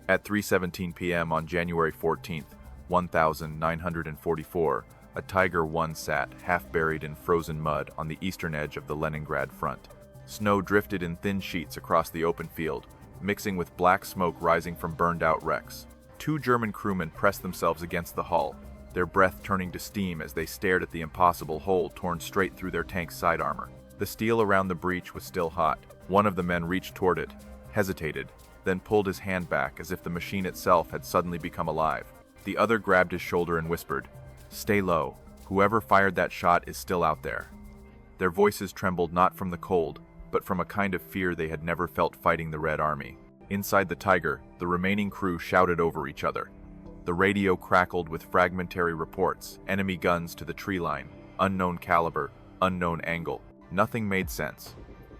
At 3:17 p.m. on January 14, 1944, a Tiger I sat, half buried in frozen mud, on the eastern edge of the Leningrad front. Snow drifted in thin sheets across the open field, mixing with black smoke rising from burned-out wrecks. Two German crewmen pressed themselves against the hull, their breath turning to steam as they stared at the impossible hole torn straight through their tank's side armor. The steel around the breach was still hot. One of the men reached toward it, hesitated, then pulled his hand back as if the machine itself had suddenly become alive. The other grabbed his shoulder and whispered, "Stay low. Whoever fired that shot is still out there." Their voices trembled not from the cold, but from a kind of fear they had never felt fighting the Red Army. Inside the Tiger, the remaining crew shouted over each other. The radio crackled with fragmentary reports, enemy guns to the tree line, unknown caliber, unknown angle. Nothing made sense.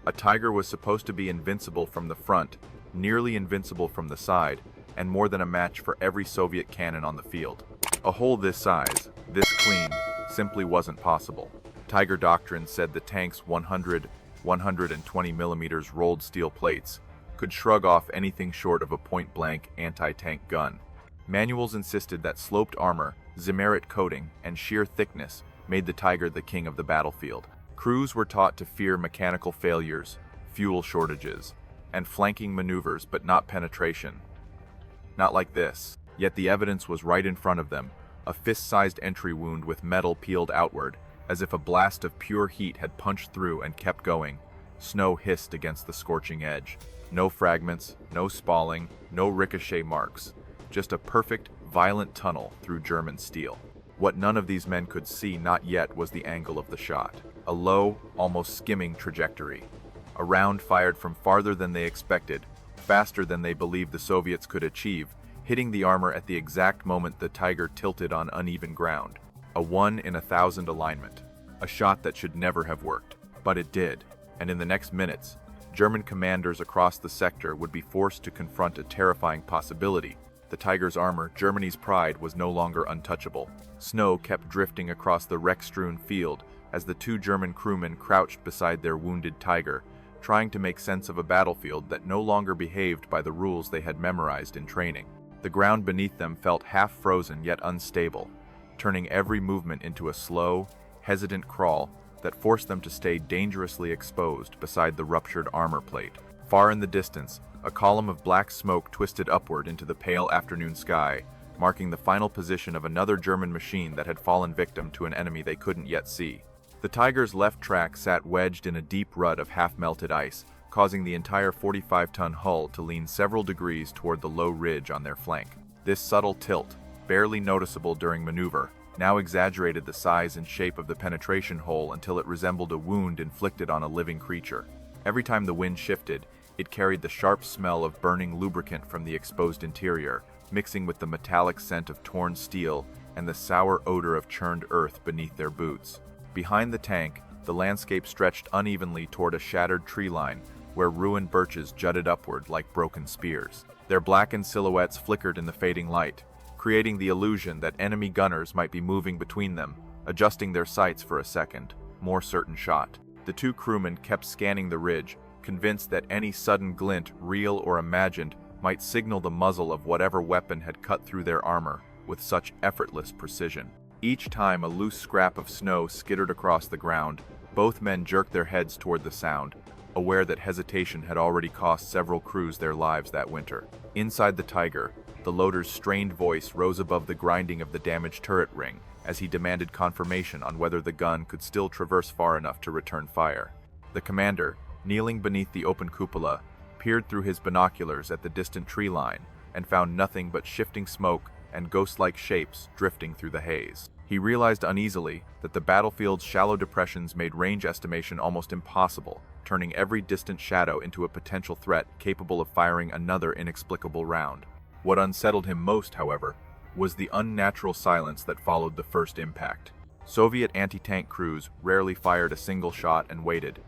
A Tiger was supposed to be invincible from the front, nearly invincible from the side, and more than a match for every Soviet cannon on the field. A hole this size, this clean, simply wasn't possible. Tiger Doctrines said the tank's 120 millimeters rolled steel plates could shrug off anything short of a point-blank anti-tank gun. Manuals insisted that sloped armor, Zimarit coating, and sheer thickness made the Tiger the king of the battlefield. Crews were taught to fear mechanical failures, fuel shortages, and flanking maneuvers, but not penetration. Not like this. Yet the evidence was right in front of them, a fist-sized entry wound with metal peeled outward, as if a blast of pure heat had punched through and kept going. Snow hissed against the scorching edge. No fragments, no spalling, no ricochet marks. Just a perfect, violent tunnel through German steel. What none of these men could see not yet was the angle of the shot. A low, almost skimming trajectory. A round fired from farther than they expected, faster than they believed the Soviets could achieve, hitting the armor at the exact moment the Tiger tilted on uneven ground. A 1 in 1,000 alignment. A shot that should never have worked. But it did, and in the next minutes, German commanders across the sector would be forced to confront a terrifying possibility. The Tiger's armor, Germany's pride, was no longer untouchable. Snow kept drifting across the wreck-strewn field as the two German crewmen crouched beside their wounded Tiger, trying to make sense of a battlefield that no longer behaved by the rules they had memorized in training. The ground beneath them felt half-frozen yet unstable, turning every movement into a slow, hesitant crawl that forced them to stay dangerously exposed beside the ruptured armor plate. Far in the distance, a column of black smoke twisted upward into the pale afternoon sky, marking the final position of another German machine that had fallen victim to an enemy they couldn't yet see. The Tiger's left track sat wedged in a deep rut of half-melted ice, causing the entire 45-ton hull to lean several degrees toward the low ridge on their flank. This subtle tilt, barely noticeable during maneuver, now exaggerated the size and shape of the penetration hole until it resembled a wound inflicted on a living creature. Every time the wind shifted, it carried the sharp smell of burning lubricant from the exposed interior, mixing with the metallic scent of torn steel and the sour odor of churned earth beneath their boots. Behind the tank, the landscape stretched unevenly toward a shattered tree line, where ruined birches jutted upward like broken spears. Their blackened silhouettes flickered in the fading light, creating the illusion that enemy gunners might be moving between them, adjusting their sights for a second, more certain shot. The two crewmen kept scanning the ridge, convinced that any sudden glint, real or imagined, might signal the muzzle of whatever weapon had cut through their armor with such effortless precision. Each time a loose scrap of snow skittered across the ground, both men jerked their heads toward the sound, aware that hesitation had already cost several crews their lives that winter. Inside the Tiger, the loader's strained voice rose above the grinding of the damaged turret ring as he demanded confirmation on whether the gun could still traverse far enough to return fire. The commander, kneeling beneath the open cupola, peered through his binoculars at the distant tree line and found nothing but shifting smoke and ghost-like shapes drifting through the haze. He realized uneasily that the battlefield's shallow depressions made range estimation almost impossible, turning every distant shadow into a potential threat capable of firing another inexplicable round. What unsettled him most, however, was the unnatural silence that followed the first impact. Soviet anti-tank crews rarely fired a single shot and waited.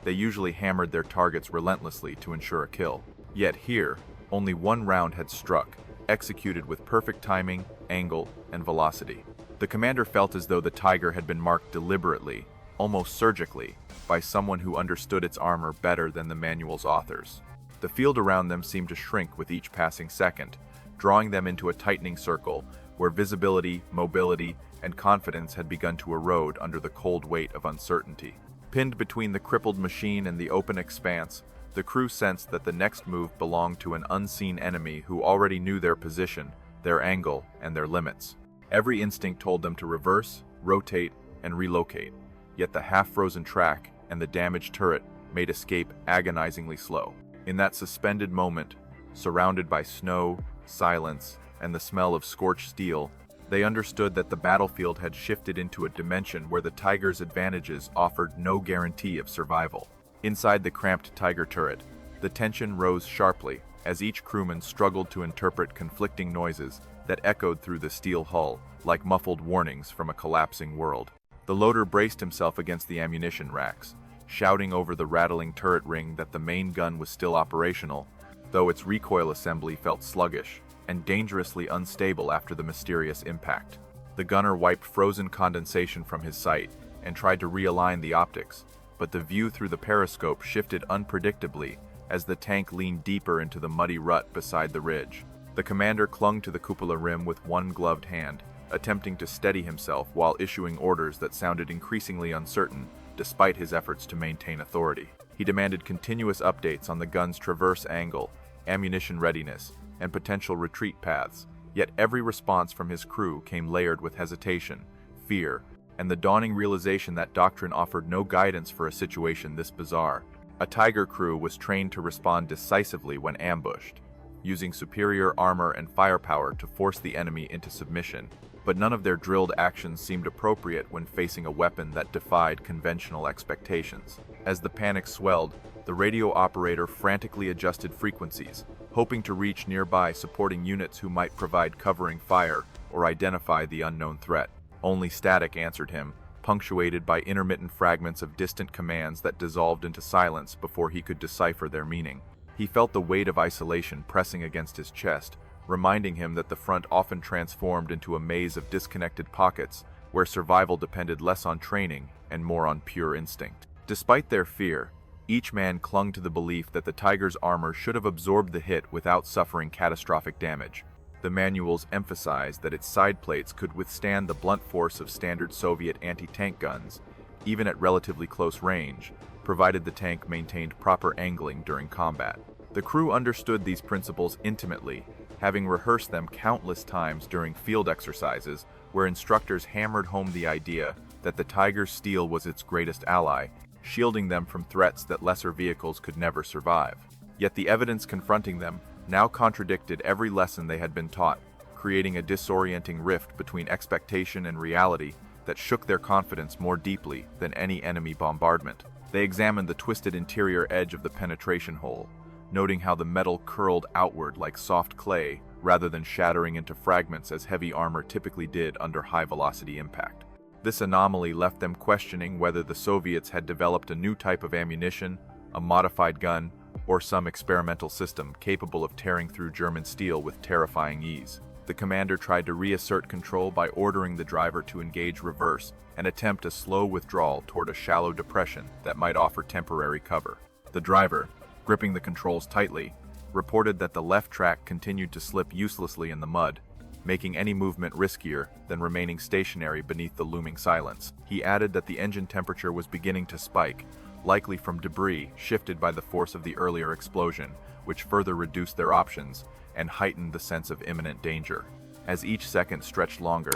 They usually hammered their targets relentlessly to ensure a kill. Yet here, only one round had struck, executed with perfect timing, angle, and velocity. The commander felt as though the Tiger had been marked deliberately, almost surgically, by someone who understood its armor better than the manual's authors. The field around them seemed to shrink with each passing second, drawing them into a tightening circle where visibility, mobility, and confidence had begun to erode under the cold weight of uncertainty. Pinned between the crippled machine and the open expanse, the crew sensed that the next move belonged to an unseen enemy who already knew their position, their angle, and their limits. Every instinct told them to reverse, rotate, and relocate, yet the half-frozen track and the damaged turret made escape agonizingly slow. In that suspended moment, surrounded by snow, silence, and the smell of scorched steel, they understood that the battlefield had shifted into a dimension where the Tiger's advantages offered no guarantee of survival. Inside the cramped Tiger turret, the tension rose sharply as each crewman struggled to interpret conflicting noises that echoed through the steel hull like muffled warnings from a collapsing world. The loader braced himself against the ammunition racks, shouting over the rattling turret ring that the main gun was still operational, though its recoil assembly felt sluggish and dangerously unstable after the mysterious impact. The gunner wiped frozen condensation from his sight and tried to realign the optics, but the view through the periscope shifted unpredictably as the tank leaned deeper into the muddy rut beside the ridge. The commander clung to the cupola rim with one gloved hand, attempting to steady himself while issuing orders that sounded increasingly uncertain despite his efforts to maintain authority. He demanded continuous updates on the gun's traverse angle, ammunition readiness, and potential retreat paths, yet every response from his crew came layered with hesitation, fear, and the dawning realization that Doctrine offered no guidance for a situation this bizarre. A Tiger crew was trained to respond decisively when ambushed, using superior armor and firepower to force the enemy into submission, but none of their drilled actions seemed appropriate when facing a weapon that defied conventional expectations. As the panic swelled, the radio operator frantically adjusted frequencies, hoping to reach nearby supporting units who might provide covering fire or identify the unknown threat. Only static answered him, punctuated by intermittent fragments of distant commands that dissolved into silence before he could decipher their meaning. He felt the weight of isolation pressing against his chest, reminding him that the front often transformed into a maze of disconnected pockets where survival depended less on training and more on pure instinct. Despite their fear, each man clung to the belief that the Tiger's armor should have absorbed the hit without suffering catastrophic damage. The manuals emphasized that its side plates could withstand the blunt force of standard Soviet anti-tank guns, even at relatively close range, provided the tank maintained proper angling during combat. The crew understood these principles intimately, having rehearsed them countless times during field exercises where instructors hammered home the idea that the Tiger's steel was its greatest ally, shielding them from threats that lesser vehicles could never survive. Yet the evidence confronting them now contradicted every lesson they had been taught, creating a disorienting rift between expectation and reality that shook their confidence more deeply than any enemy bombardment. They examined the twisted interior edge of the penetration hole, noting how the metal curled outward like soft clay rather than shattering into fragments as heavy armor typically did under high-velocity impact. This anomaly left them questioning whether the Soviets had developed a new type of ammunition, a modified gun, or some experimental system capable of tearing through German steel with terrifying ease. The commander tried to reassert control by ordering the driver to engage reverse and attempt a slow withdrawal toward a shallow depression that might offer temporary cover. The driver, gripping the controls tightly, reported that the left track continued to slip uselessly in the mud, making any movement riskier than remaining stationary beneath the looming silence. He added that the engine temperature was beginning to spike, likely from debris shifted by the force of the earlier explosion, which further reduced their options and heightened the sense of imminent danger. As each second stretched longer,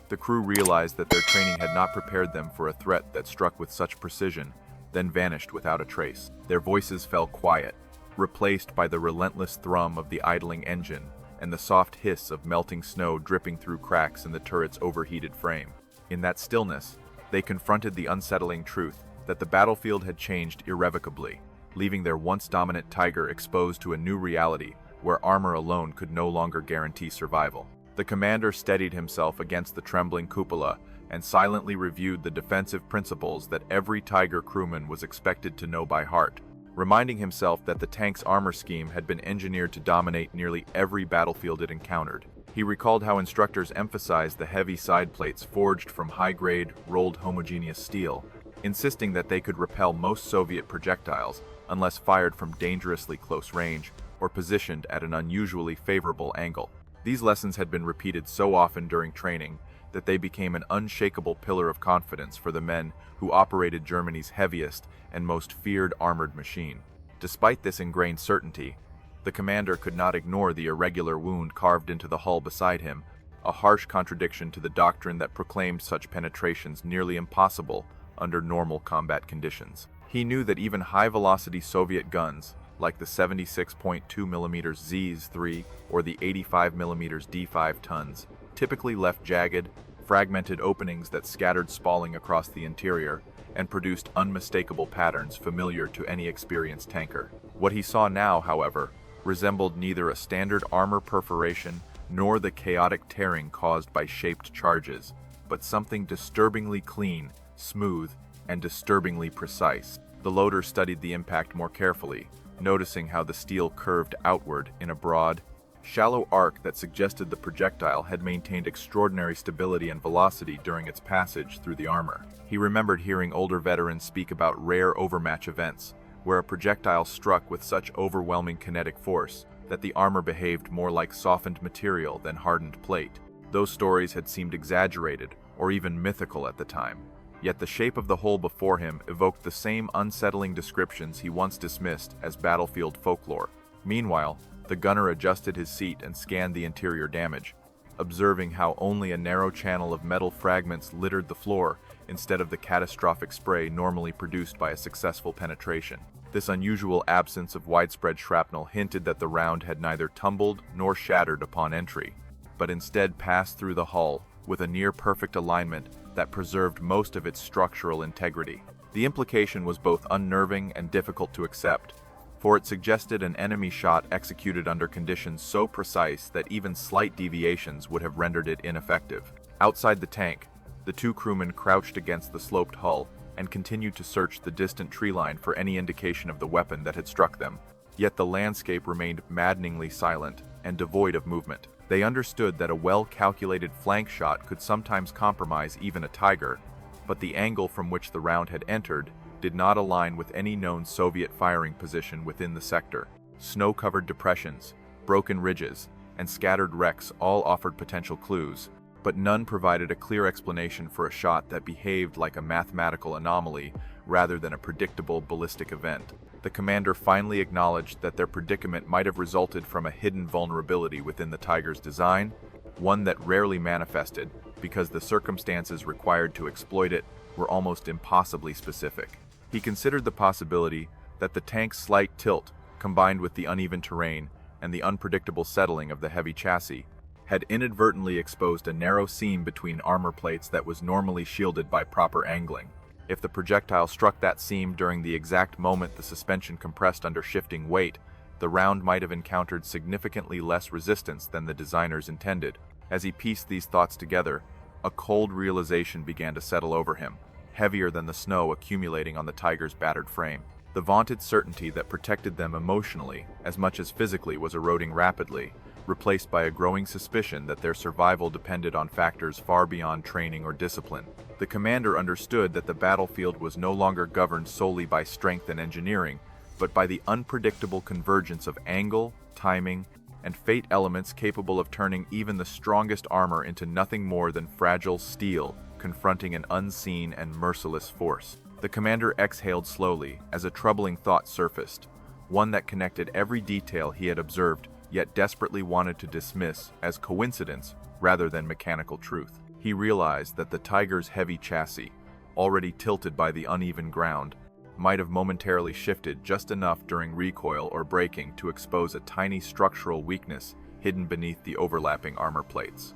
the crew realized that their training had not prepared them for a threat that struck with such precision, then vanished without a trace. Their voices fell quiet, replaced by the relentless thrum of the idling engine and the soft hiss of melting snow dripping through cracks in the turret's overheated frame. In that stillness, they confronted the unsettling truth that the battlefield had changed irrevocably, leaving their once dominant Tiger exposed to a new reality where armor alone could no longer guarantee survival. The commander steadied himself against the trembling cupola and silently reviewed the defensive principles that every Tiger crewman was expected to know by heart, reminding himself that the tank's armor scheme had been engineered to dominate nearly every battlefield it encountered. He recalled how instructors emphasized the heavy side plates forged from high-grade, rolled homogeneous steel, insisting that they could repel most Soviet projectiles unless fired from dangerously close range or positioned at an unusually favorable angle. These lessons had been repeated so often during training that they became an unshakable pillar of confidence for the men who operated Germany's heaviest and most feared armored machine. Despite this ingrained certainty, the commander could not ignore the irregular wound carved into the hull beside him, a harsh contradiction to the doctrine that proclaimed such penetrations nearly impossible under normal combat conditions. He knew that even high-velocity Soviet guns, like the 76.2mm Zs-3 or the 85mm D5 tons, typically left jagged, fragmented openings that scattered spalling across the interior and produced unmistakable patterns familiar to any experienced tanker. What he saw now, however, resembled neither a standard armor perforation nor the chaotic tearing caused by shaped charges, but something disturbingly clean, smooth, and disturbingly precise. The loader studied the impact more carefully, noticing how the steel curved outward in a broad, shallow arc that suggested the projectile had maintained extraordinary stability and velocity during its passage through the armor. He remembered hearing older veterans speak about rare overmatch events, where a projectile struck with such overwhelming kinetic force that the armor behaved more like softened material than hardened plate. Those stories had seemed exaggerated or even mythical at the time, yet the shape of the hole before him evoked the same unsettling descriptions he once dismissed as battlefield folklore. Meanwhile, the gunner adjusted his seat and scanned the interior damage, observing how only a narrow channel of metal fragments littered the floor instead of the catastrophic spray normally produced by a successful penetration. This unusual absence of widespread shrapnel hinted that the round had neither tumbled nor shattered upon entry, but instead passed through the hull with a near-perfect alignment that preserved most of its structural integrity. The implication was both unnerving and difficult to accept, for it suggested an enemy shot executed under conditions so precise that even slight deviations would have rendered it ineffective. Outside the tank, the two crewmen crouched against the sloped hull and continued to search the distant tree line for any indication of the weapon that had struck them. Yet the landscape remained maddeningly silent and devoid of movement. They understood that a well-calculated flank shot could sometimes compromise even a Tiger, but the angle from which the round had entered did not align with any known Soviet firing position within the sector. Snow-covered depressions, broken ridges, and scattered wrecks all offered potential clues, but none provided a clear explanation for a shot that behaved like a mathematical anomaly rather than a predictable ballistic event. The commander finally acknowledged that their predicament might have resulted from a hidden vulnerability within the Tiger's design, one that rarely manifested because the circumstances required to exploit it were almost impossibly specific. He considered the possibility that the tank's slight tilt, combined with the uneven terrain and the unpredictable settling of the heavy chassis, had inadvertently exposed a narrow seam between armor plates that was normally shielded by proper angling. If the projectile struck that seam during the exact moment the suspension compressed under shifting weight, the round might have encountered significantly less resistance than the designers intended. As he pieced these thoughts together, a cold realization began to settle over him, heavier than the snow accumulating on the Tiger's battered frame. The vaunted certainty that protected them emotionally as much as physically was eroding rapidly, replaced by a growing suspicion that their survival depended on factors far beyond training or discipline. The commander understood that the battlefield was no longer governed solely by strength and engineering, but by the unpredictable convergence of angle, timing, and fate elements capable of turning even the strongest armor into nothing more than fragile steel confronting an unseen and merciless force. The commander exhaled slowly as a troubling thought surfaced, one that connected every detail he had observed yet desperately wanted to dismiss as coincidence rather than mechanical truth. He realized that the Tiger's heavy chassis, already tilted by the uneven ground, might have momentarily shifted just enough during recoil or braking to expose a tiny structural weakness hidden beneath the overlapping armor plates.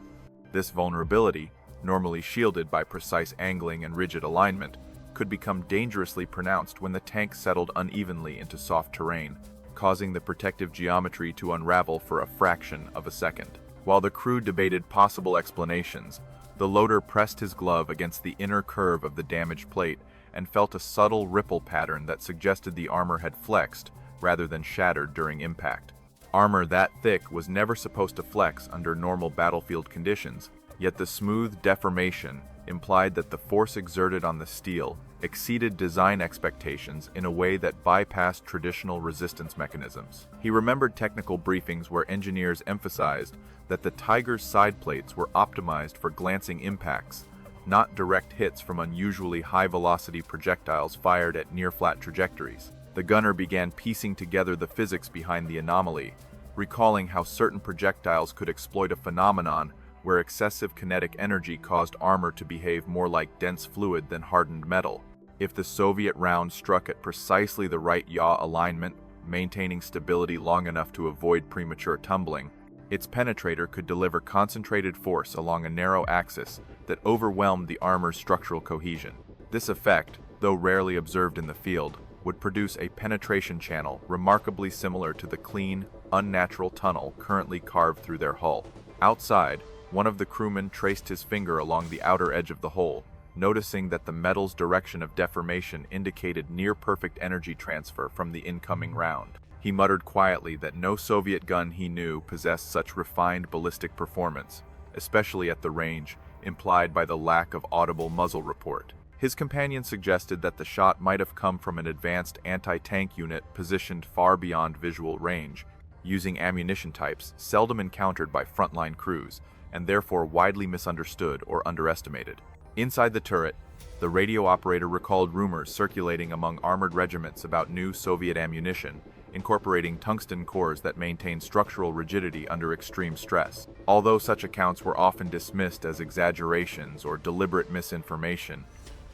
This vulnerability, normally shielded by precise angling and rigid alignment, could become dangerously pronounced when the tank settled unevenly into soft terrain, causing the protective geometry to unravel for a fraction of a second. While the crew debated possible explanations, the loader pressed his glove against the inner curve of the damaged plate and felt a subtle ripple pattern that suggested the armor had flexed rather than shattered during impact. Armor that thick was never supposed to flex under normal battlefield conditions, yet the smooth deformation implied that the force exerted on the steel exceeded design expectations in a way that bypassed traditional resistance mechanisms. He remembered technical briefings where engineers emphasized that the Tiger's side plates were optimized for glancing impacts, not direct hits from unusually high-velocity projectiles fired at near-flat trajectories. The gunner began piecing together the physics behind the anomaly, recalling how certain projectiles could exploit a phenomenon where excessive kinetic energy caused armor to behave more like dense fluid than hardened metal. If the Soviet round struck at precisely the right yaw alignment, maintaining stability long enough to avoid premature tumbling, its penetrator could deliver concentrated force along a narrow axis that overwhelmed the armor's structural cohesion. This effect, though rarely observed in the field, would produce a penetration channel remarkably similar to the clean, unnatural tunnel currently carved through their hull. Outside, one of the crewmen traced his finger along the outer edge of the hole, noticing that the metal's direction of deformation indicated near-perfect energy transfer from the incoming round. He muttered quietly that no Soviet gun he knew possessed such refined ballistic performance, especially at the range, implied by the lack of audible muzzle report. His companion suggested that the shot might have come from an advanced anti-tank unit positioned far beyond visual range, using ammunition types seldom encountered by frontline crews, and therefore widely misunderstood or underestimated. Inside the turret, the radio operator recalled rumors circulating among armored regiments about new Soviet ammunition, incorporating tungsten cores that maintain structural rigidity under extreme stress. Although such accounts were often dismissed as exaggerations or deliberate misinformation,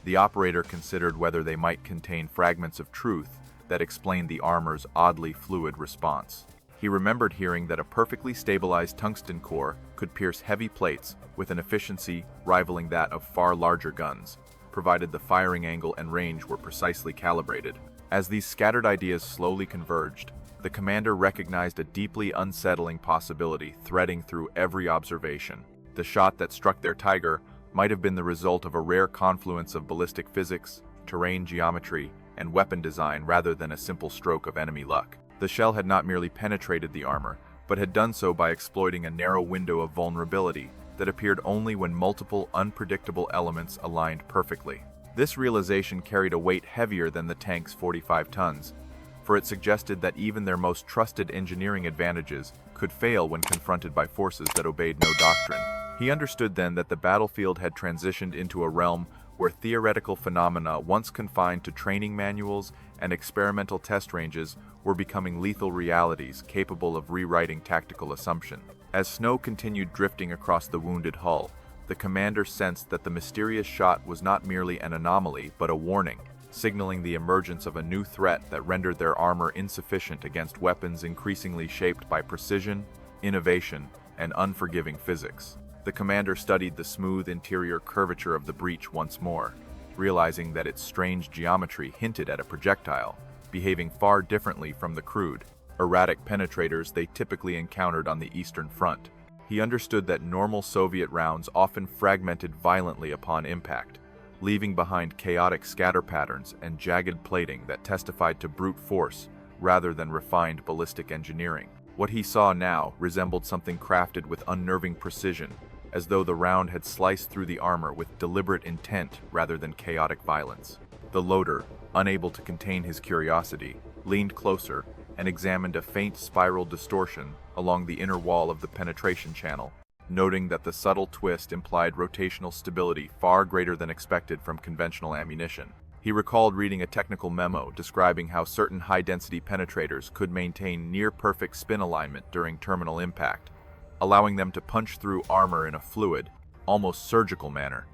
the operator considered whether they might contain fragments of truth that explained the armor's oddly fluid response. He remembered hearing that a perfectly stabilized tungsten core could pierce heavy plates with an efficiency rivaling that of far larger guns, provided the firing angle and range were precisely calibrated. As these scattered ideas slowly converged, the commander recognized a deeply unsettling possibility threading through every observation. The shot that struck their Tiger might have been the result of a rare confluence of ballistic physics, terrain geometry, and weapon design rather than a simple stroke of enemy luck. The shell had not merely penetrated the armor, but had done so by exploiting a narrow window of vulnerability that appeared only when multiple unpredictable elements aligned perfectly. This realization carried a weight heavier than the tank's 45 tons, for it suggested that even their most trusted engineering advantages could fail when confronted by forces that obeyed no doctrine. He understood then that the battlefield had transitioned into a realm where theoretical phenomena once confined to training manuals and experimental test ranges were becoming lethal realities capable of rewriting tactical assumption. As snow continued drifting across the wounded hull, the commander sensed that the mysterious shot was not merely an anomaly but a warning, signaling the emergence of a new threat that rendered their armor insufficient against weapons increasingly shaped by precision, innovation, and unforgiving physics. The commander studied the smooth interior curvature of the breach once more, realizing that its strange geometry hinted at a projectile, behaving far differently from the crude, erratic penetrators they typically encountered on the Eastern Front. He understood that normal Soviet rounds often fragmented violently upon impact, leaving behind chaotic scatter patterns and jagged plating that testified to brute force rather than refined ballistic engineering. What he saw now resembled something crafted with unnerving precision, as though the round had sliced through the armor with deliberate intent rather than chaotic violence. The loader, unable to contain his curiosity, leaned closer and examined a faint spiral distortion along the inner wall of the penetration channel, noting that the subtle twist implied rotational stability far greater than expected from conventional ammunition. He recalled reading a technical memo describing how certain high-density penetrators could maintain near-perfect spin alignment during terminal impact, allowing them to punch through armor in a fluid, almost surgical manner.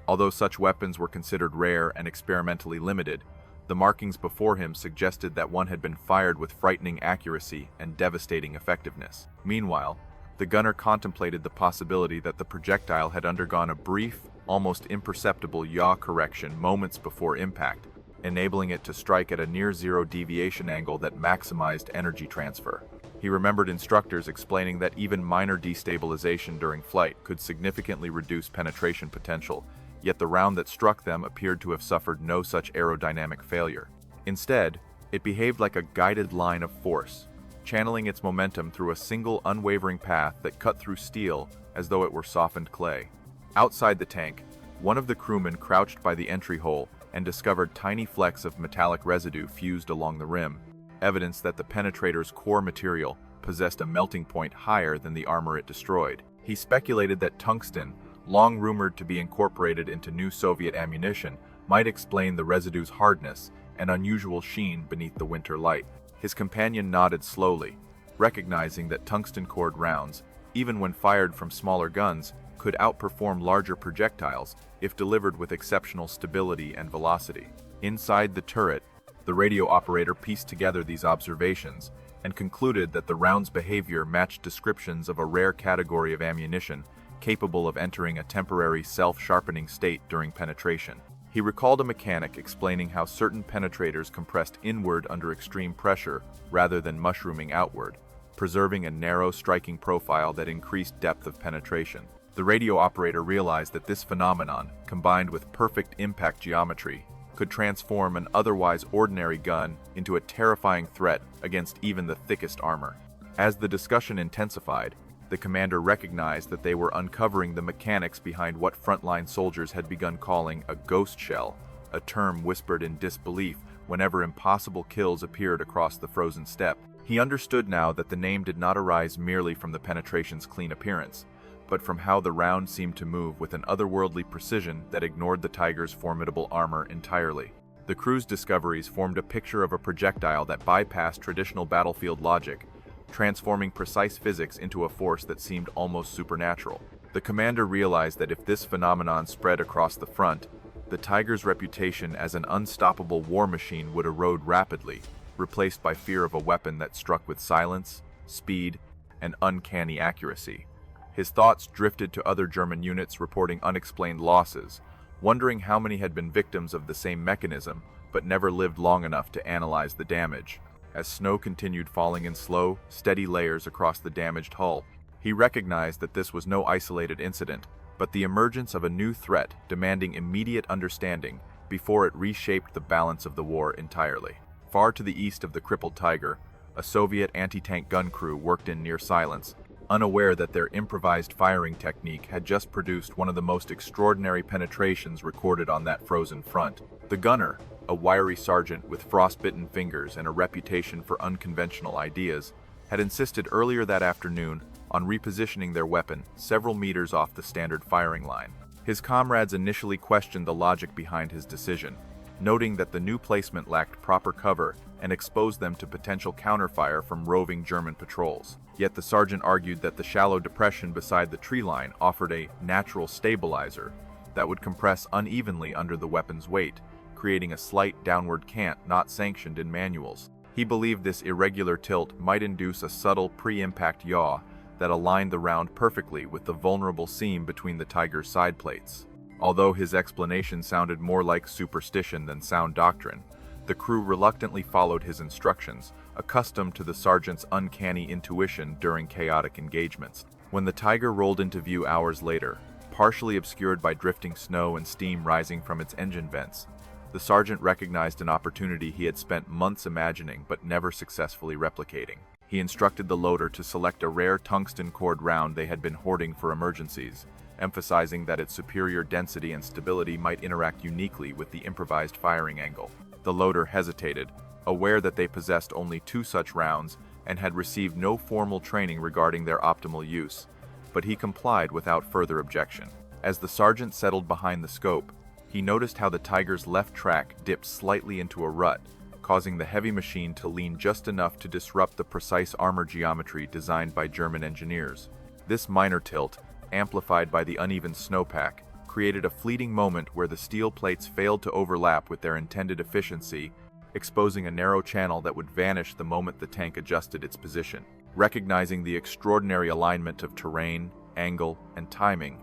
Although such weapons were considered rare and experimentally limited, the markings before him suggested that one had been fired with frightening accuracy and devastating effectiveness. Meanwhile, the gunner contemplated the possibility that the projectile had undergone a brief, almost imperceptible yaw correction moments before impact, enabling it to strike at a near-zero deviation angle that maximized energy transfer. He remembered instructors explaining that even minor destabilization during flight could significantly reduce penetration potential, yet the round that struck them appeared to have suffered no such aerodynamic failure. Instead, it behaved like a guided line of force, channeling its momentum through a single unwavering path that cut through steel as though it were softened clay. Outside the tank, One of the crewmen crouched by the entry hole and discovered tiny flecks of metallic residue fused along the rim, evidence that the penetrator's core material possessed a melting point higher than the armor it destroyed. He speculated that tungsten, long rumored to be incorporated into new Soviet ammunition, might explain the residue's hardness and unusual sheen beneath the winter light. His companion nodded slowly, recognizing that tungsten-cored rounds, even when fired from smaller guns, could outperform larger projectiles if delivered with exceptional stability and velocity. Inside the turret, the radio operator pieced together these observations and concluded that the round's behavior matched descriptions of a rare category of ammunition capable of entering a temporary self-sharpening state during penetration. He recalled a mechanic explaining how certain penetrators compressed inward under extreme pressure rather than mushrooming outward, preserving a narrow striking profile that increased depth of penetration. The radio operator realized that this phenomenon, combined with perfect impact geometry, could transform an otherwise ordinary gun into a terrifying threat against even the thickest armor. As the discussion intensified, the commander recognized that they were uncovering the mechanics behind what frontline soldiers had begun calling a ghost shell, a term whispered in disbelief whenever impossible kills appeared across the frozen steppe. He understood now that the name did not arise merely from the penetration's clean appearance, but from how the round seemed to move with an otherworldly precision that ignored the Tiger's formidable armor entirely. The crew's discoveries formed a picture of a projectile that bypassed traditional battlefield logic, transforming precise physics into a force that seemed almost supernatural. The commander realized that if this phenomenon spread across the front, the Tiger's reputation as an unstoppable war machine would erode rapidly, replaced by fear of a weapon that struck with silence, speed, and uncanny accuracy. His thoughts drifted to other German units reporting unexplained losses, wondering how many had been victims of the same mechanism, but never lived long enough to analyze the damage. As snow continued falling in slow, steady layers across the damaged hull, he recognized that this was no isolated incident, but the emergence of a new threat demanding immediate understanding before it reshaped the balance of the war entirely. Far to the east of the crippled Tiger, a Soviet anti-tank gun crew worked in near silence, unaware that their improvised firing technique had just produced one of the most extraordinary penetrations recorded on that frozen front. The gunner, a wiry sergeant with frostbitten fingers and a reputation for unconventional ideas, had insisted earlier that afternoon on repositioning their weapon several meters off the standard firing line. His comrades initially questioned the logic behind his decision, noting that the new placement lacked proper cover and exposed them to potential counterfire from roving German patrols. Yet the sergeant argued that the shallow depression beside the tree line offered a natural stabilizer that would compress unevenly under the weapon's weight, creating a slight downward cant not sanctioned in manuals. He believed this irregular tilt might induce a subtle pre-impact yaw that aligned the round perfectly with the vulnerable seam between the Tiger's side plates. Although his explanation sounded more like superstition than sound doctrine, the crew reluctantly followed his instructions, accustomed to the sergeant's uncanny intuition during chaotic engagements. When the Tiger rolled into view hours later, partially obscured by drifting snow and steam rising from its engine vents, the sergeant recognized an opportunity he had spent months imagining but never successfully replicating. He instructed the loader to select a rare tungsten-cored round they had been hoarding for emergencies, emphasizing that its superior density and stability might interact uniquely with the improvised firing angle. The loader hesitated, aware that they possessed only 2 such rounds and had received no formal training regarding their optimal use, but he complied without further objection. As the sergeant settled behind the scope, he noticed how the Tiger's left track dipped slightly into a rut, causing the heavy machine to lean just enough to disrupt the precise armor geometry designed by German engineers. This minor tilt, amplified by the uneven snowpack, created a fleeting moment where the steel plates failed to overlap with their intended efficiency, exposing a narrow channel that would vanish the moment the tank adjusted its position. Recognizing the extraordinary alignment of terrain, angle, and timing,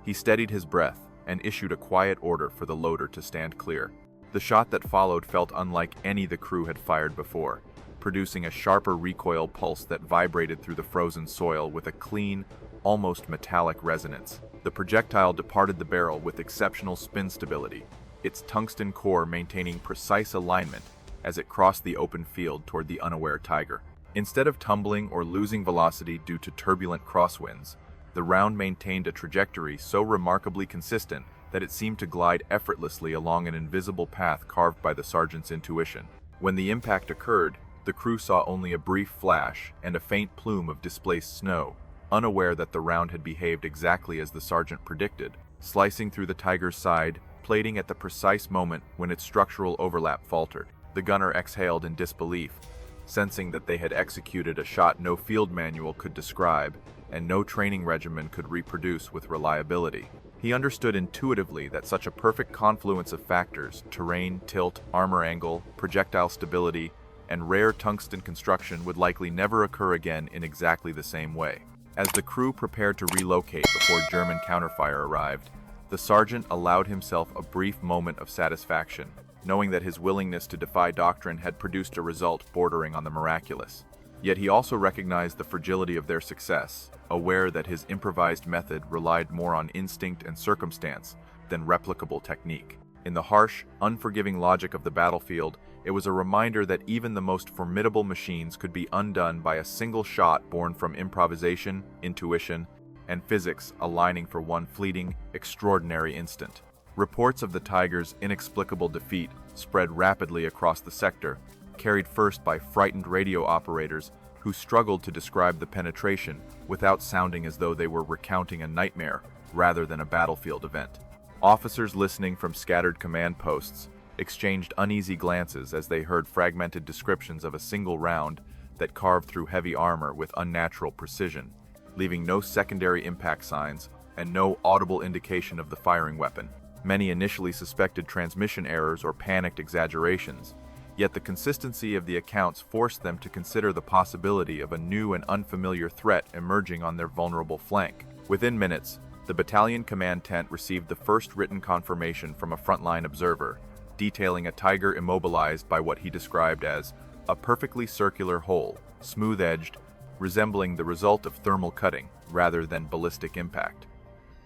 he steadied his breath and issued a quiet order for the loader to stand clear. The shot that followed felt unlike any the crew had fired before, producing a sharper recoil pulse that vibrated through the frozen soil with a clean, almost metallic resonance. The projectile departed the barrel with exceptional spin stability, its tungsten core maintaining precise alignment as it crossed the open field toward the unaware Tiger. Instead of tumbling or losing velocity due to turbulent crosswinds, the round maintained a trajectory so remarkably consistent that it seemed to glide effortlessly along an invisible path carved by the sergeant's intuition. When the impact occurred, the crew saw only a brief flash and a faint plume of displaced snow, unaware that the round had behaved exactly as the sergeant predicted, slicing through the Tiger's side, plating at the precise moment when its structural overlap faltered. The gunner exhaled in disbelief, sensing that they had executed a shot no field manual could describe and no training regimen could reproduce with reliability. He understood intuitively that such a perfect confluence of factors, terrain, tilt, armor angle, projectile stability, and rare tungsten construction would likely never occur again in exactly the same way. As the crew prepared to relocate before German counterfire arrived, the sergeant allowed himself a brief moment of satisfaction, knowing that his willingness to defy doctrine had produced a result bordering on the miraculous. Yet he also recognized the fragility of their success, aware that his improvised method relied more on instinct and circumstance than replicable technique. In the harsh, unforgiving logic of the battlefield, it was a reminder that even the most formidable machines could be undone by a single shot born from improvisation, intuition, and physics aligning for one fleeting, extraordinary instant. Reports of the Tiger's inexplicable defeat spread rapidly across the sector, carried first by frightened radio operators who struggled to describe the penetration without sounding as though they were recounting a nightmare rather than a battlefield event. Officers listening from scattered command posts exchanged uneasy glances as they heard fragmented descriptions of a single round that carved through heavy armor with unnatural precision, leaving no secondary impact signs and no audible indication of the firing weapon. Many initially suspected transmission errors or panicked exaggerations, yet the consistency of the accounts forced them to consider the possibility of a new and unfamiliar threat emerging on their vulnerable flank. Within minutes, the battalion command tent received the first written confirmation from a frontline observer, detailing a Tiger immobilized by what he described as a perfectly circular hole, smooth-edged, resembling the result of thermal cutting rather than ballistic impact.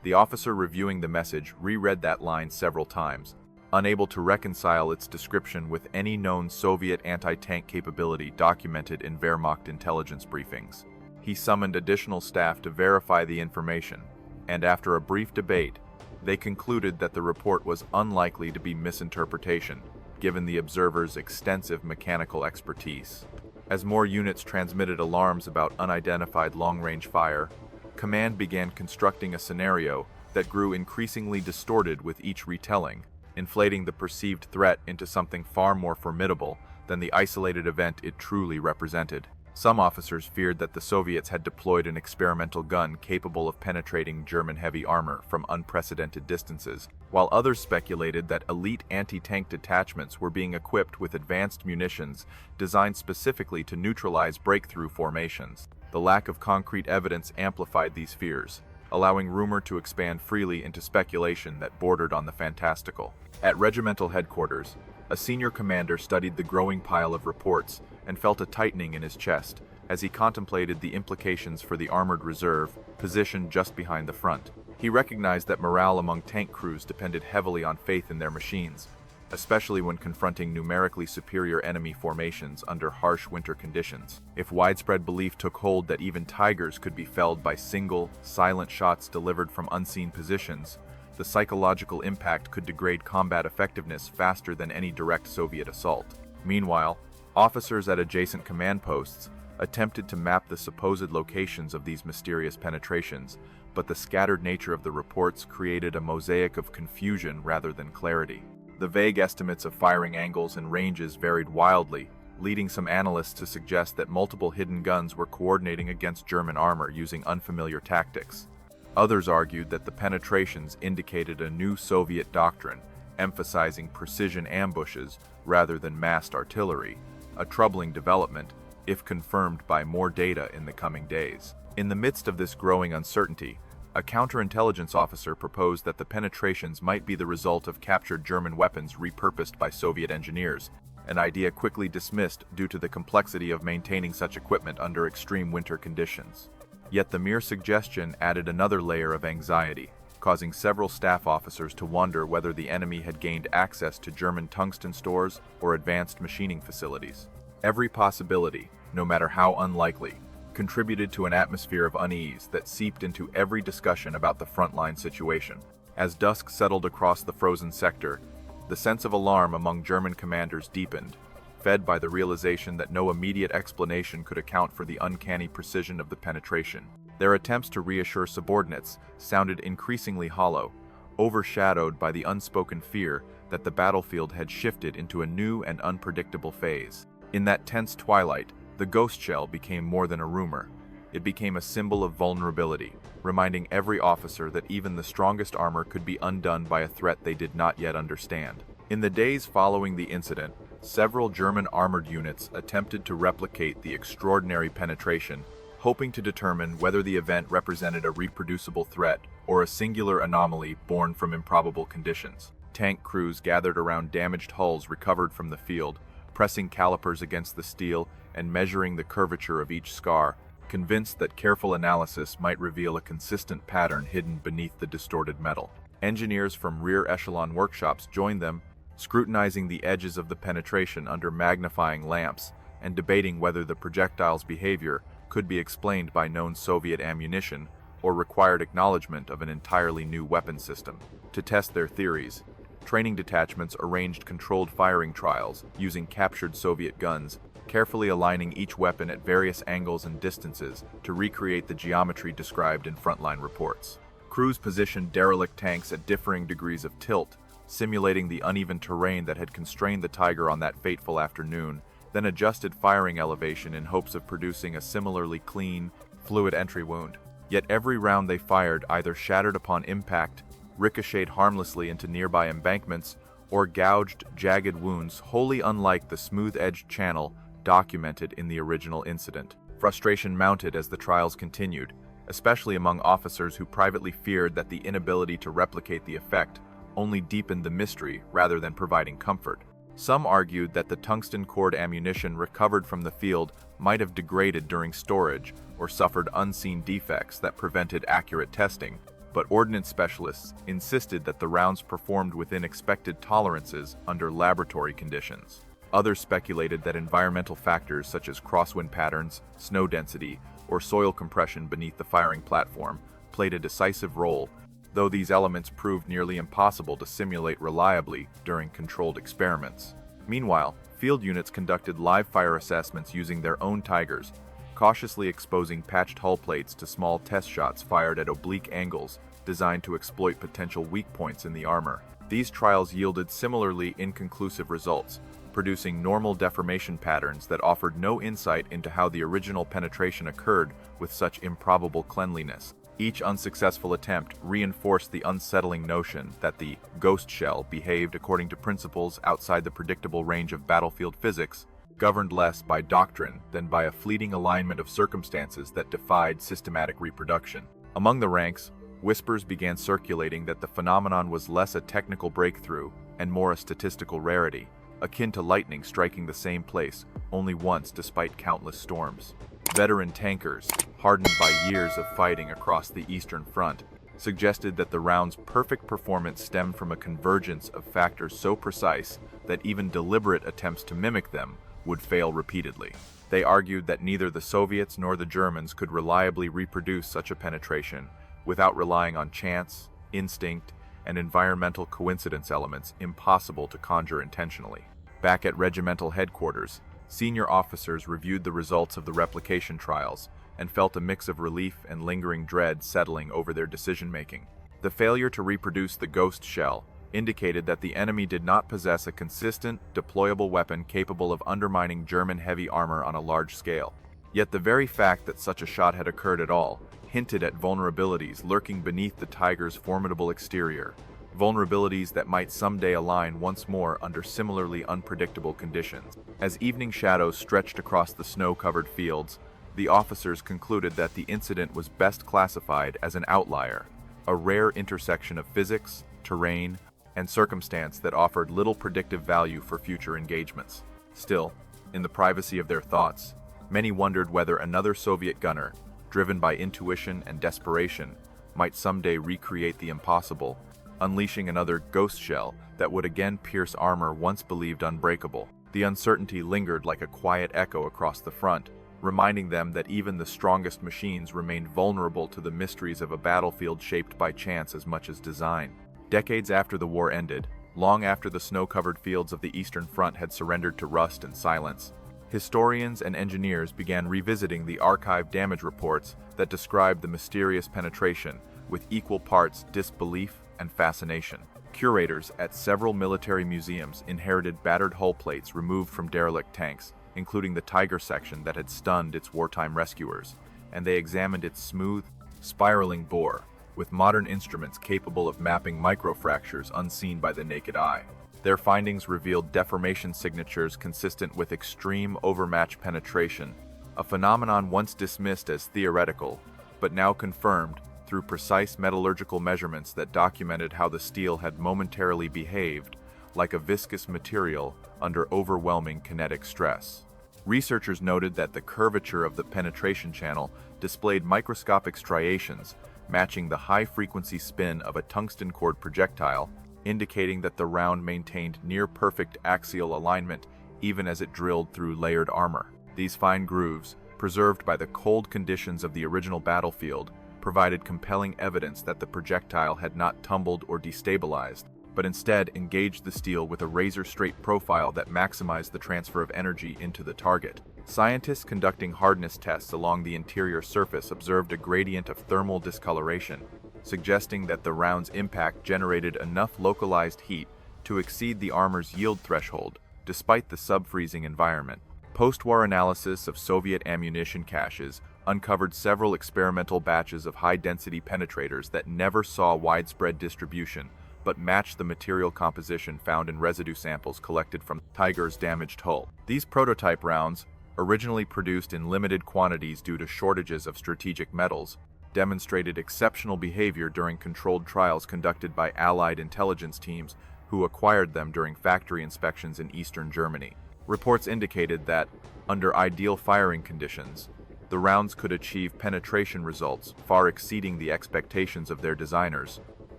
The officer reviewing the message reread that line several times, unable to reconcile its description with any known Soviet anti-tank capability documented in Wehrmacht intelligence briefings. He summoned additional staff to verify the information, and after a brief debate, they concluded that the report was unlikely to be misinterpretation, given the observer's extensive mechanical expertise. As more units transmitted alarms about unidentified long-range fire, Command began constructing a scenario that grew increasingly distorted with each retelling, inflating the perceived threat into something far more formidable than the isolated event it truly represented. Some officers feared that the Soviets had deployed an experimental gun capable of penetrating German heavy armor from unprecedented distances, while others speculated that elite anti-tank detachments were being equipped with advanced munitions designed specifically to neutralize breakthrough formations. The lack of concrete evidence amplified these fears, allowing rumor to expand freely into speculation that bordered on the fantastical. At regimental headquarters, a senior commander studied the growing pile of reports and felt a tightening in his chest as he contemplated the implications for the armored reserve, positioned just behind the front. He recognized that morale among tank crews depended heavily on faith in their machines, especially when confronting numerically superior enemy formations under harsh winter conditions. If widespread belief took hold that even Tigers could be felled by single, silent shots delivered from unseen positions, the psychological impact could degrade combat effectiveness faster than any direct Soviet assault. Meanwhile, officers at adjacent command posts attempted to map the supposed locations of these mysterious penetrations, but the scattered nature of the reports created a mosaic of confusion rather than clarity. The vague estimates of firing angles and ranges varied wildly, leading some analysts to suggest that multiple hidden guns were coordinating against German armor using unfamiliar tactics. Others argued that the penetrations indicated a new Soviet doctrine, emphasizing precision ambushes rather than massed artillery, a troubling development if confirmed by more data in the coming days. In the midst of this growing uncertainty, a counterintelligence officer proposed that the penetrations might be the result of captured German weapons repurposed by Soviet engineers, an idea quickly dismissed due to the complexity of maintaining such equipment under extreme winter conditions. Yet the mere suggestion added another layer of anxiety, causing several staff officers to wonder whether the enemy had gained access to German tungsten stores or advanced machining facilities. Every possibility, no matter how unlikely, contributed to an atmosphere of unease that seeped into every discussion about the frontline situation. As dusk settled across the frozen sector, the sense of alarm among German commanders deepened, fed by the realization that no immediate explanation could account for the uncanny precision of the penetration. Their attempts to reassure subordinates sounded increasingly hollow, overshadowed by the unspoken fear that the battlefield had shifted into a new and unpredictable phase. In that tense twilight, the ghost shell became more than a rumor. It became a symbol of vulnerability, reminding every officer that even the strongest armor could be undone by a threat they did not yet understand. In the days following the incident, several German armored units attempted to replicate the extraordinary penetration, hoping to determine whether the event represented a reproducible threat or a singular anomaly born from improbable conditions. Tank crews gathered around damaged hulls recovered from the field, pressing calipers against the steel and measuring the curvature of each scar, convinced that careful analysis might reveal a consistent pattern hidden beneath the distorted metal. Engineers from rear echelon workshops joined them, scrutinizing the edges of the penetration under magnifying lamps and debating whether the projectile's behavior could be explained by known Soviet ammunition or required acknowledgement of an entirely new weapon system. To test their theories, training detachments arranged controlled firing trials using captured Soviet guns, carefully aligning each weapon at various angles and distances to recreate the geometry described in frontline reports. Crews positioned derelict tanks at differing degrees of tilt, simulating the uneven terrain that had constrained the Tiger on that fateful afternoon, then adjusted firing elevation in hopes of producing a similarly clean, fluid entry wound. Yet every round they fired either shattered upon impact, ricocheted harmlessly into nearby embankments, or gouged jagged wounds wholly unlike the smooth-edged channel documented in the original incident. Frustration mounted as the trials continued, especially among officers who privately feared that the inability to replicate the effect only deepened the mystery rather than providing comfort. Some argued that the tungsten-cored ammunition recovered from the field might have degraded during storage or suffered unseen defects that prevented accurate testing, but ordnance specialists insisted that the rounds performed within expected tolerances under laboratory conditions. Others speculated that environmental factors such as crosswind patterns, snow density, or soil compression beneath the firing platform played a decisive role, though these elements proved nearly impossible to simulate reliably during controlled experiments. Meanwhile, field units conducted live fire assessments using their own Tigers, cautiously exposing patched hull plates to small test shots fired at oblique angles designed to exploit potential weak points in the armor. These trials yielded similarly inconclusive results, producing normal deformation patterns that offered no insight into how the original penetration occurred with such improbable cleanliness. Each unsuccessful attempt reinforced the unsettling notion that the ghost shell behaved according to principles outside the predictable range of battlefield physics, governed less by doctrine than by a fleeting alignment of circumstances that defied systematic reproduction. Among the ranks, whispers began circulating that the phenomenon was less a technical breakthrough and more a statistical rarity, akin to lightning striking the same place only once despite countless storms. Veteran tankers, hardened by years of fighting across the Eastern Front, suggested that the round's perfect performance stemmed from a convergence of factors so precise that even deliberate attempts to mimic them would fail repeatedly. They argued that neither the Soviets nor the Germans could reliably reproduce such a penetration without relying on chance, instinct, and environmental coincidence elements impossible to conjure intentionally. Back at regimental headquarters, senior officers reviewed the results of the replication trials and felt a mix of relief and lingering dread settling over their decision-making. The failure to reproduce the ghost shell indicated that the enemy did not possess a consistent, deployable weapon capable of undermining German heavy armor on a large scale. Yet the very fact that such a shot had occurred at all hinted at vulnerabilities lurking beneath the Tiger's formidable exterior, vulnerabilities that might someday align once more under similarly unpredictable conditions. As evening shadows stretched across the snow-covered fields, the officers concluded that the incident was best classified as an outlier, a rare intersection of physics, terrain, and circumstance that offered little predictive value for future engagements. Still, in the privacy of their thoughts, many wondered whether another Soviet gunner, driven by intuition and desperation, might someday recreate the impossible, unleashing another ghost shell that would again pierce armor once believed unbreakable. The uncertainty lingered like a quiet echo across the front, reminding them that even the strongest machines remained vulnerable to the mysteries of a battlefield shaped by chance as much as design. Decades after the war ended, long after the snow-covered fields of the Eastern Front had surrendered to rust and silence, historians and engineers began revisiting the archived damage reports that described the mysterious penetration with equal parts disbelief and fascination. Curators at several military museums inherited battered hull plates removed from derelict tanks, including the Tiger section that had stunned its wartime rescuers, and they examined its smooth, spiraling bore, with modern instruments capable of mapping microfractures unseen by the naked eye. Their findings revealed deformation signatures consistent with extreme overmatch penetration, a phenomenon once dismissed as theoretical, but now confirmed through precise metallurgical measurements that documented how the steel had momentarily behaved like a viscous material under overwhelming kinetic stress. Researchers noted that the curvature of the penetration channel displayed microscopic striations, matching the high-frequency spin of a tungsten-cored projectile, indicating that the round maintained near-perfect axial alignment even as it drilled through layered armor. These fine grooves, preserved by the cold conditions of the original battlefield, provided compelling evidence that the projectile had not tumbled or destabilized, but instead engaged the steel with a razor-straight profile that maximized the transfer of energy into the target. Scientists conducting hardness tests along the interior surface observed a gradient of thermal discoloration, suggesting that the round's impact generated enough localized heat to exceed the armor's yield threshold, despite the sub-freezing environment. Post-war analysis of Soviet ammunition caches uncovered several experimental batches of high-density penetrators that never saw widespread distribution, but matched the material composition found in residue samples collected from Tiger's damaged hull. These prototype rounds, originally produced in limited quantities due to shortages of strategic metals, demonstrated exceptional behavior during controlled trials conducted by Allied intelligence teams who acquired them during factory inspections in eastern Germany. Reports indicated that, under ideal firing conditions, the rounds could achieve penetration results far exceeding the expectations of their designers,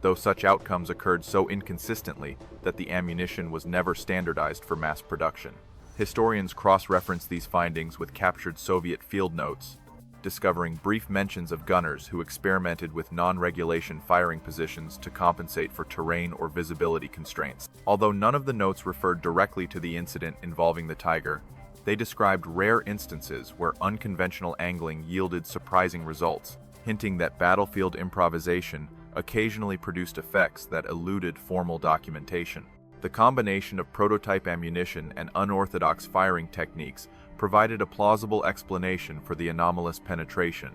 though such outcomes occurred so inconsistently that the ammunition was never standardized for mass production. Historians cross-reference these findings with captured Soviet field notes, discovering brief mentions of gunners who experimented with non-regulation firing positions to compensate for terrain or visibility constraints. Although none of the notes referred directly to the incident involving the Tiger, they described rare instances where unconventional angling yielded surprising results, hinting that battlefield improvisation occasionally produced effects that eluded formal documentation. The combination of prototype ammunition and unorthodox firing techniques provided a plausible explanation for the anomalous penetration,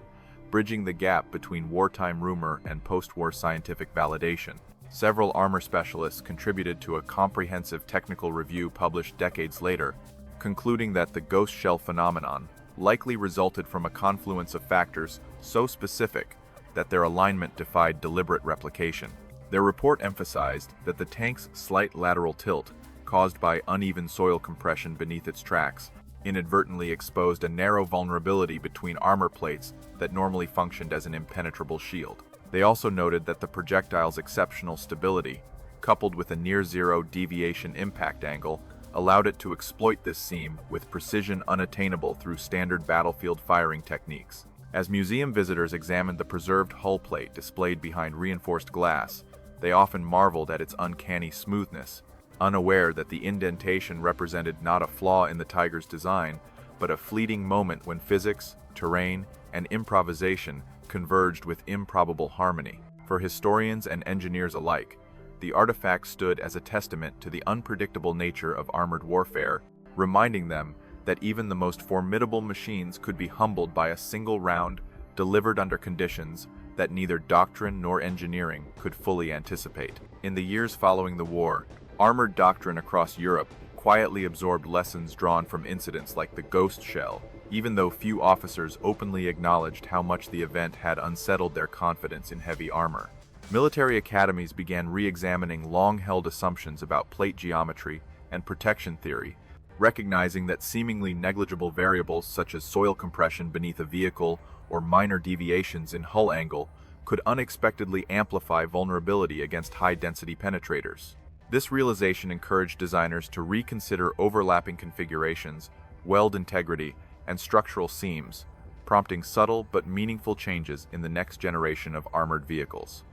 bridging the gap between wartime rumor and post-war scientific validation. Several armor specialists contributed to a comprehensive technical review published decades later, concluding that the ghost shell phenomenon likely resulted from a confluence of factors so specific that their alignment defied deliberate replication. Their report emphasized that the tank's slight lateral tilt, caused by uneven soil compression beneath its tracks, inadvertently exposed a narrow vulnerability between armor plates that normally functioned as an impenetrable shield. They also noted that the projectile's exceptional stability, coupled with a near-zero deviation impact angle, allowed it to exploit this seam with precision unattainable through standard battlefield firing techniques. As museum visitors examined the preserved hull plate displayed behind reinforced glass, they often marveled at its uncanny smoothness, unaware that the indentation represented not a flaw in the Tiger's design, but a fleeting moment when physics, terrain, and improvisation converged with improbable harmony. For historians and engineers alike, the artifact stood as a testament to the unpredictable nature of armored warfare, reminding them that even the most formidable machines could be humbled by a single round delivered under conditions that neither doctrine nor engineering could fully anticipate. In the years following the war, armored doctrine across Europe quietly absorbed lessons drawn from incidents like the ghost shell, even though few officers openly acknowledged how much the event had unsettled their confidence in heavy armor. Military academies began re-examining long-held assumptions about plate geometry and protection theory, recognizing that seemingly negligible variables such as soil compression beneath a vehicle or minor deviations in hull angle could unexpectedly amplify vulnerability against high-density penetrators. This realization encouraged designers to reconsider overlapping configurations, weld integrity, and structural seams, prompting subtle but meaningful changes in the next generation of armored vehicles.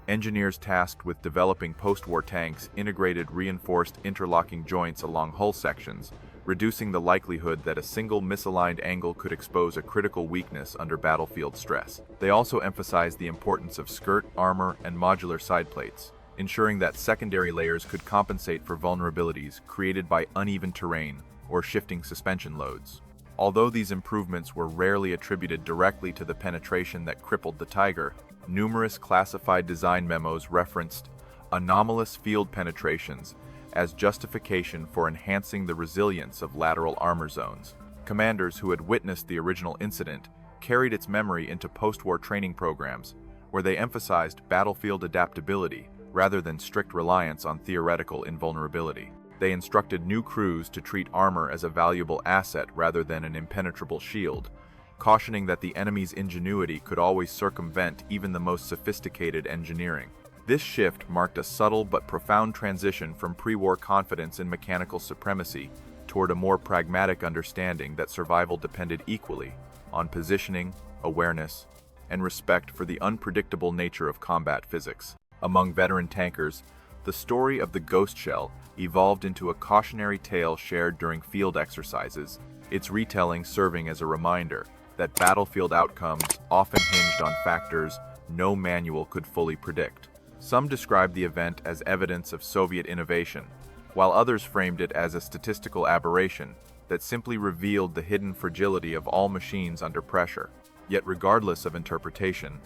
Engineers tasked with developing post-war tanks integrated reinforced interlocking joints along hull sections, reducing the likelihood that a single misaligned angle could expose a critical weakness under battlefield stress. They also emphasized the importance of skirt, armor, and modular side plates, ensuring that secondary layers could compensate for vulnerabilities created by uneven terrain or shifting suspension loads. Although these improvements were rarely attributed directly to the penetration that crippled the Tiger, numerous classified design memos referenced anomalous field penetrations as justification for enhancing the resilience of lateral armor zones. Commanders who had witnessed the original incident carried its memory into post-war training programs, where they emphasized battlefield adaptability rather than strict reliance on theoretical invulnerability. They instructed new crews to treat armor as a valuable asset rather than an impenetrable shield, cautioning that the enemy's ingenuity could always circumvent even the most sophisticated engineering. This shift marked a subtle but profound transition from pre-war confidence in mechanical supremacy toward a more pragmatic understanding that survival depended equally on positioning, awareness, and respect for the unpredictable nature of combat physics. Among veteran tankers, the story of the Ghost Shell evolved into a cautionary tale shared during field exercises, its retelling serving as a reminder that battlefield outcomes often hinged on factors no manual could fully predict. Some described the event as evidence of Soviet innovation, while others framed it as a statistical aberration that simply revealed the hidden fragility of all machines under pressure. Yet regardless of interpretation,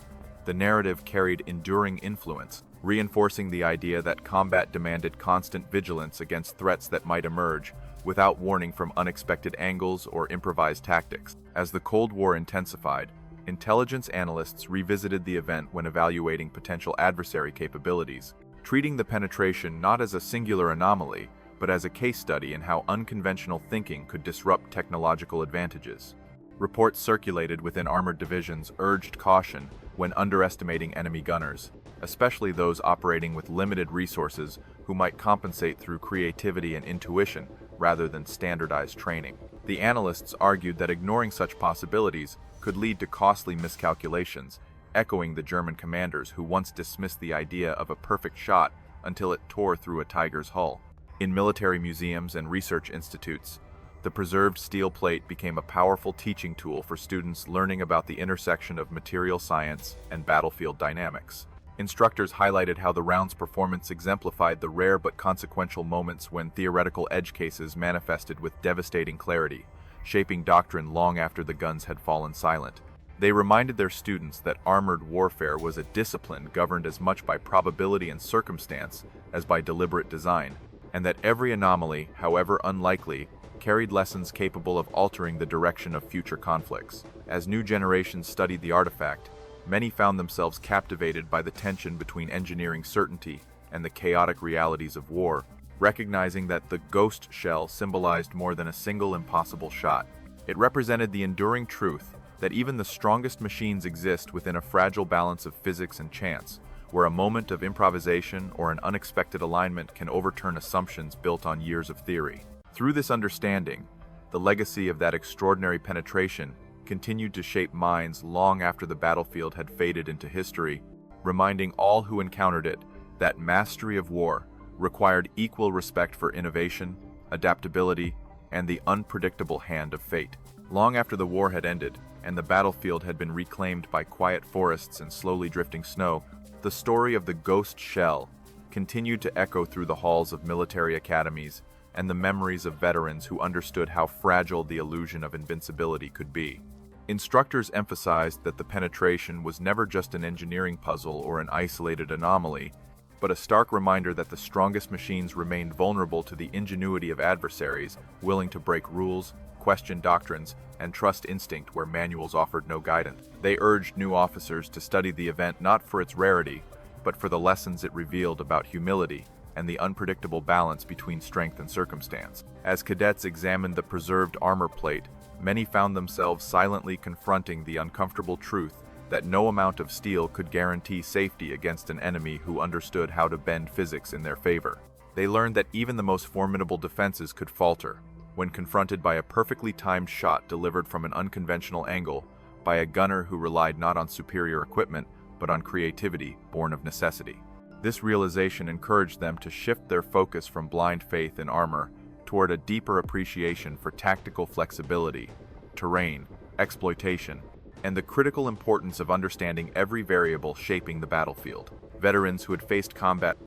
the narrative carried enduring influence, reinforcing the idea that combat demanded constant vigilance against threats that might emerge without warning from unexpected angles or improvised tactics. As the Cold War intensified, intelligence analysts revisited the event when evaluating potential adversary capabilities, treating the penetration not as a singular anomaly, but as a case study in how unconventional thinking could disrupt technological advantages. Reports circulated within armored divisions urged caution when underestimating enemy gunners, especially those operating with limited resources who might compensate through creativity and intuition rather than standardized training. The analysts argued that ignoring such possibilities could lead to costly miscalculations, echoing the German commanders who once dismissed the idea of a perfect shot until it tore through a Tiger's hull. In military museums and research institutes, the preserved steel plate became a powerful teaching tool for students learning about the intersection of material science and battlefield dynamics. Instructors highlighted how the round's performance exemplified the rare but consequential moments when theoretical edge cases manifested with devastating clarity, shaping doctrine long after the guns had fallen silent. They reminded their students that armored warfare was a discipline governed as much by probability and circumstance as by deliberate design, and that every anomaly, however unlikely, carried lessons capable of altering the direction of future conflicts. As new generations studied the artifact, many found themselves captivated by the tension between engineering certainty and the chaotic realities of war, recognizing that the Ghost Shell symbolized more than a single impossible shot. It represented the enduring truth that even the strongest machines exist within a fragile balance of physics and chance, where a moment of improvisation or an unexpected alignment can overturn assumptions built on years of theory. Through this understanding, the legacy of that extraordinary penetration continued to shape minds long after the battlefield had faded into history, reminding all who encountered it that mastery of war required equal respect for innovation, adaptability, and the unpredictable hand of fate. Long after the war had ended, and the battlefield had been reclaimed by quiet forests and slowly drifting snow, the story of the Ghost Shell continued to echo through the halls of military academies and the memories of veterans who understood how fragile the illusion of invincibility could be. Instructors emphasized that the penetration was never just an engineering puzzle or an isolated anomaly, but a stark reminder that the strongest machines remained vulnerable to the ingenuity of adversaries willing to break rules, question doctrines, and trust instinct where manuals offered no guidance. They urged new officers to study the event not for its rarity, but for the lessons it revealed about humility and the unpredictable balance between strength and circumstance. As cadets examined the preserved armor plate, many found themselves silently confronting the uncomfortable truth that no amount of steel could guarantee safety against an enemy who understood how to bend physics in their favor. They learned that even the most formidable defenses could falter when confronted by a perfectly timed shot delivered from an unconventional angle by a gunner who relied not on superior equipment, but on creativity born of necessity. This realization encouraged them to shift their focus from blind faith in armor toward a deeper appreciation for tactical flexibility, terrain, exploitation, and the critical importance of understanding every variable shaping the battlefield. Veterans who had faced combat